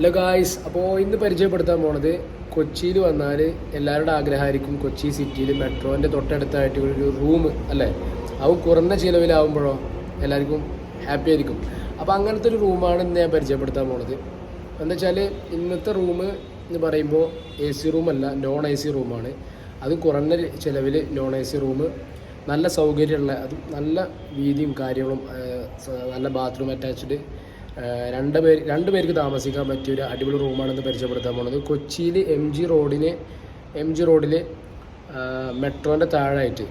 Hello guys, അപ്പോൾ ഇന്ന് പരിചയപ്പെടുത്താൻ പോണത് കൊച്ചിയിൽ വന്നാൽ എല്ലാവരുടെ ആഗ്രഹമായിരിക്കും കൊച്ചി സിറ്റിയിൽ മെട്രോൻ്റെ തൊട്ടടുത്തായിട്ട് ഒരു റൂം അല്ലേ. അത് കുറഞ്ഞ ചിലവിലാവുമ്പോഴോ എല്ലാവർക്കും ഹാപ്പി ആയിരിക്കും. അപ്പോൾ അങ്ങനത്തെ ഒരു റൂമാണ് ഇന്ന് ഞാൻ പരിചയപ്പെടുത്താൻ പോണത്. എന്താ വെച്ചാൽ ഇന്നത്തെ റൂം എന്ന് പറയുമ്പോൾ AC റൂമല്ല, നോൺ AC റൂമാണ്. അത് കുറഞ്ഞ ചിലവിൽ നോൺ AC റൂം, നല്ല സൗകര്യമുള്ള, അത് നല്ല വീതിയും കാര്യങ്ങളും, നല്ല ബാത്റൂം അറ്റാച്ച്ഡ്, രണ്ട് പേർക്ക് താമസിക്കാൻ പറ്റിയ ഒരു അടിപൊളി റൂമാണെന്ന് പരിചയപ്പെടുത്താൻ പോകുന്നത്. കൊച്ചിയിൽ MG റോഡിൽ മെട്രോൻ്റെ താഴായിട്ട്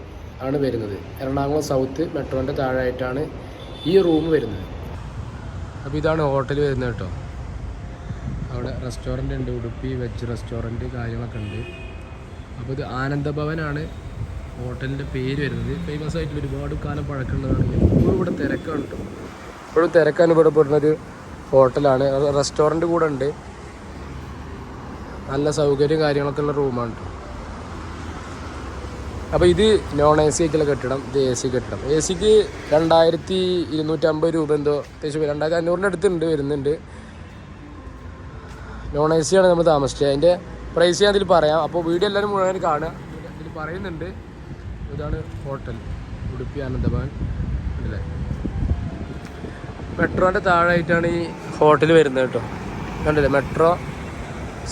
ആണ് വരുന്നത്. എറണാകുളം സൗത്ത് മെട്രോൻ്റെ താഴായിട്ടാണ് ഈ റൂം വരുന്നത്. അപ്പോൾ ഇതാണ് ഹോട്ടൽ വരുന്നത് കേട്ടോ. അവിടെ റെസ്റ്റോറൻ്റ് ഉണ്ട്, ഉടുപ്പി വെജ് റെസ്റ്റോറൻറ്റ് കാര്യങ്ങളൊക്കെ ഉണ്ട്. അപ്പോൾ ഇത് ആനന്ദഭവനാണ് ഹോട്ടലിൻ്റെ പേര് വരുന്നത്. ഫേമസ് ആയിട്ടുള്ള ഒരുപാട് കാലം പഴക്കമുള്ളതാണ്. എപ്പോഴും ഇവിടെ തിരക്കാണ് കേട്ടോ. ഇപ്പോഴും തിരക്ക് അനുഭവപ്പെടുന്നൊരു ഹോട്ടലാണ്. റെസ്റ്റോറൻറ്റ് കൂടെ ഉണ്ട്. നല്ല സൗകര്യം കാര്യങ്ങളൊക്കെ ഉള്ള റൂമാണ് കേട്ടോ. അപ്പോൾ ഇത് നോൺ AC ആയിട്ടുള്ള കെട്ടിടം, ഇത് AC കെട്ടിടം. ACക്ക് 2250 രൂപ എന്തോ, അത്യാവശ്യം 2500 അടുത്തുണ്ട് വരുന്നുണ്ട്. നോൺ AC ആണ് നമ്മൾ താമസിച്ചത്. അതിൻ്റെ പ്രൈസ് ഞാൻ അതിൽ പറയാം. അപ്പോൾ വീഡിയോ എല്ലാവരും മുഴുവൻ കാണുക. ഇതിൽ പറയുന്നുണ്ട്. ഇതാണ് ഹോട്ടൽ ഉടുപ്പി ആനന്ദഭവൻ അല്ലേ. മെട്രോൻ്റെ താഴെയായിട്ടാണ് ഈ ഹോട്ടൽ വരുന്നത് കേട്ടോ. കണ്ടില്ലേ, മെട്രോ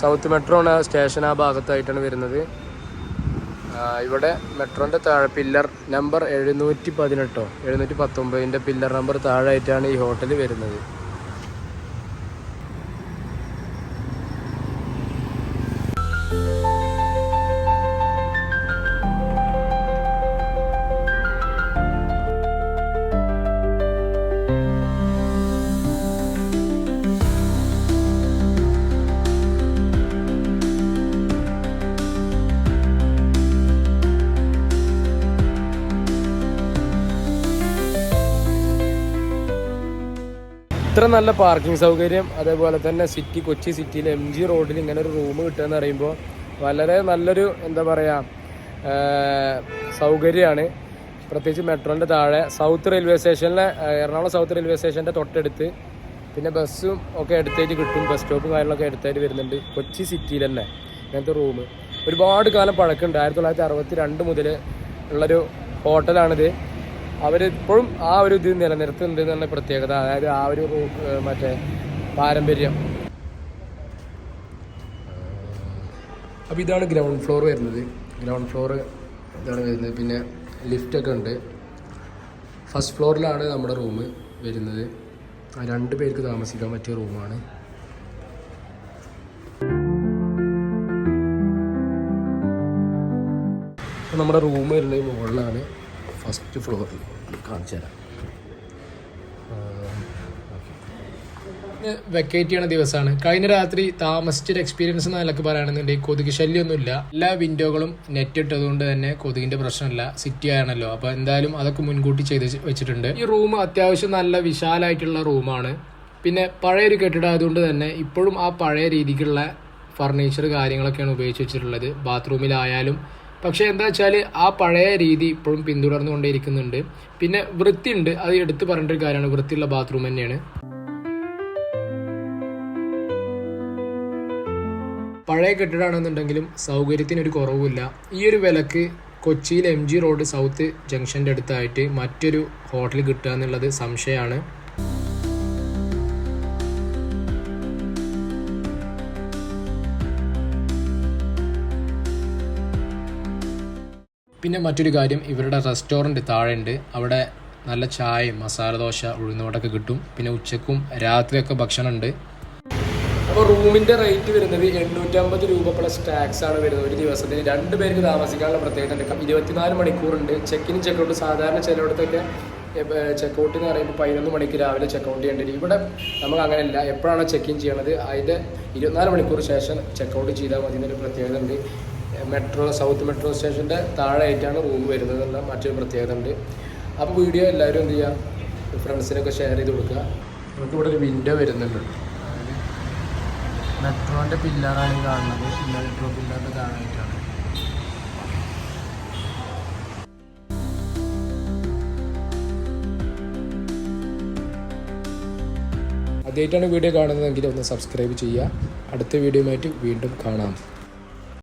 സൗത്ത് മെട്രോ ആണ് സ്റ്റേഷൻ, ആ ഭാഗത്തായിട്ടാണ് വരുന്നത്. ഇവിടെ മെട്രോൻ്റെ താഴെ പില്ലർ നമ്പർ 718 719 പില്ലർ നമ്പർ താഴെയായിട്ടാണ് ഈ ഹോട്ടൽ വരുന്നത്. ഇത്ര നല്ല പാർക്കിംഗ് സൗകര്യം, അതേപോലെ തന്നെ കൊച്ചി സിറ്റിയിൽ MG റോഡിൽ ഇങ്ങനെ ഒരു റൂം കിട്ടുക എന്ന് പറയുമ്പോൾ വളരെ നല്ലൊരു എന്താ പറയുക സൗകര്യമാണ്. പ്രത്യേകിച്ച് മെട്രോൻ്റെ താഴെ സൗത്ത് റെയിൽവേ സ്റ്റേഷനിലെ, എറണാകുളം സൗത്ത് റെയിൽവേ സ്റ്റേഷൻ്റെ തൊട്ടടുത്ത്, പിന്നെ ബസ്സും ഒക്കെ അടുത്തായിട്ട് കിട്ടും. ബസ് സ്റ്റോപ്പും കാര്യങ്ങളൊക്കെ അടുത്തായിട്ട് വരുന്നുണ്ട്. കൊച്ചി സിറ്റിയിൽ തന്നെ ഇങ്ങനത്തെ റൂം ഒരുപാട് കാലം പഴക്കമുണ്ട്. 1962 മുതൽ ഉള്ളൊരു ഹോട്ടലാണിത്. അവരിപ്പോഴും ആ ഒരു ഇത് നിലനിർത്തുന്നുണ്ട് എന്നുള്ള പ്രത്യേകത, അതായത് ആ ഒരു മറ്റേ പാരമ്പര്യം. അപ്പോൾ ഇതാണ് ഗ്രൗണ്ട് ഫ്ലോർ വരുന്നത്. ഗ്രൗണ്ട് ഫ്ലോർ ഇതാണ് വരുന്നത്. പിന്നെ ലിഫ്റ്റൊക്കെ ഉണ്ട്. ഫസ്റ്റ് ഫ്ലോറിലാണ് നമ്മുടെ റൂം വരുന്നത്. 2 പേർക്ക് താമസിക്കാൻ പറ്റിയ റൂമാണ്. നമ്മുടെ റൂം വരുന്നത് മുകളിലാണ്, ഫസ്റ്റ് ഫ്ലോറിൽ. കാണിച്ചു തരാം. വെക്കേറ്റ് ചെയ്യണ ദിവസമാണ്. കഴിഞ്ഞ രാത്രി താമസിച്ചൊരു എക്സ്പീരിയൻസ് എന്നൊക്കെ പറയുകയാണെന്നുണ്ടെങ്കിൽ കൊതുക് ശല്യമൊന്നുമില്ല. എല്ലാ വിൻഡോകളും നെറ്റ് ഇട്ടതുകൊണ്ട് തന്നെ കൊതുകിൻ്റെ പ്രശ്നമില്ല. സിറ്റി ആണല്ലോ, അപ്പോൾ എന്തായാലും അതൊക്കെ മുൻകൂട്ടി ചെയ്ത് വെച്ചിട്ടുണ്ട്. ഈ റൂം അത്യാവശ്യം നല്ല വിശാലമായിട്ടുള്ള റൂമാണ്. പിന്നെ പഴയൊരു കെട്ടിടം ആയതുകൊണ്ട് തന്നെ ഇപ്പോഴും ആ പഴയ രീതിക്കുള്ള ഫർണിച്ചർ കാര്യങ്ങളൊക്കെയാണ് ഉപയോഗിച്ച് വെച്ചിട്ടുള്ളത്, ബാത്റൂമിലായാലും. പക്ഷേ എന്താ വെച്ചാൽ ആ പഴയ രീതി ഇപ്പോഴും പിന്തുടർന്നുകൊണ്ടേയിരിക്കുന്നുണ്ട്. പിന്നെ വൃത്തിയുണ്ട്, അത് എടുത്ത് പറഞ്ഞിട്ടൊരു കാര്യമാണ്. വൃത്തിയുള്ള ബാത്റൂം തന്നെയാണ്. പഴയ കെട്ടിടമാണെന്നുണ്ടെങ്കിലും സൗകര്യത്തിനൊരു കുറവുമില്ല. ഈ ഒരു വിലക്ക് കൊച്ചിയിൽ MG റോഡ് സൗത്ത് ജംഗ്ഷൻ്റെ അടുത്തായിട്ട് മറ്റൊരു ഹോട്ടൽ കിട്ടുക എന്നുള്ളത് സംശയമാണ്. പിന്നെ മറ്റൊരു കാര്യം, ഇവരുടെ റെസ്റ്റോറൻറ്റ് താഴെ ഉണ്ട്. അവിടെ നല്ല ചായയും മസാല ദോശ, ഉഴുന്നുവടയൊക്കെ കിട്ടും. പിന്നെ ഉച്ചക്കും രാത്രിയൊക്കെ ഭക്ഷണം ഉണ്ട്. അപ്പോൾ റൂമിൻ്റെ റേറ്റ് വരുന്നത് 850 രൂപ പ്ലസ് ടാക്സ് ആണ് വരുന്നത് ഒരു ദിവസത്തിന്. 2 പേർക്ക് താമസിക്കാനുള്ള പ്രത്യേകത ഉണ്ട്. 24 മണിക്കൂറുണ്ട്. ചെക്കിനും ചെക്കൗട്ട്. സാധാരണ ചിലയിടത്തൊക്കെ ചെക്കൗട്ട് എന്ന് പറയുമ്പോൾ 11 മണിക്ക് രാവിലെ ചെക്കൗട്ട് ചെയ്യേണ്ടി വരും. ഇവിടെ നമുക്ക് അങ്ങനെയല്ല. എപ്പോഴാണോ ചെക്ക് ഇൻ ചെയ്യണത് അതിൻ്റെ 24 മണിക്കൂർ ശേഷം ചെക്കൗട്ട് ചെയ്താൽ മതി എന്നൊരു പ്രത്യേകത ഉണ്ട്. മെട്രോ സൗത്ത് മെട്രോ സ്റ്റേഷൻ്റെ താഴെയായിട്ടാണ് റൂം വരുന്നത് എന്നുള്ള മറ്റൊരു പ്രത്യേകത ഉണ്ട്. അപ്പോൾ വീഡിയോ എല്ലാവരും എന്ത് ചെയ്യുക, ഫ്രണ്ട്സിനൊക്കെ ഷെയർ ചെയ്ത് കൊടുക്കുക. നമുക്ക് ഇവിടെ ഒരു വിൻഡോ വരുന്നുണ്ട്. മെട്രോൻ്റെ പില്ലറാണ് ഈ കാണുന്നത്. മെട്രോ പില്ലറിൻ്റെ താഴെയായിട്ടാണ്. ആദ്യമായിട്ടാണ് വീഡിയോ കാണുന്നതെങ്കിൽ ഒന്ന് സബ്സ്ക്രൈബ് ചെയ്യുക. അടുത്ത വീഡിയോയുമായിട്ട് വീണ്ടും കാണാം.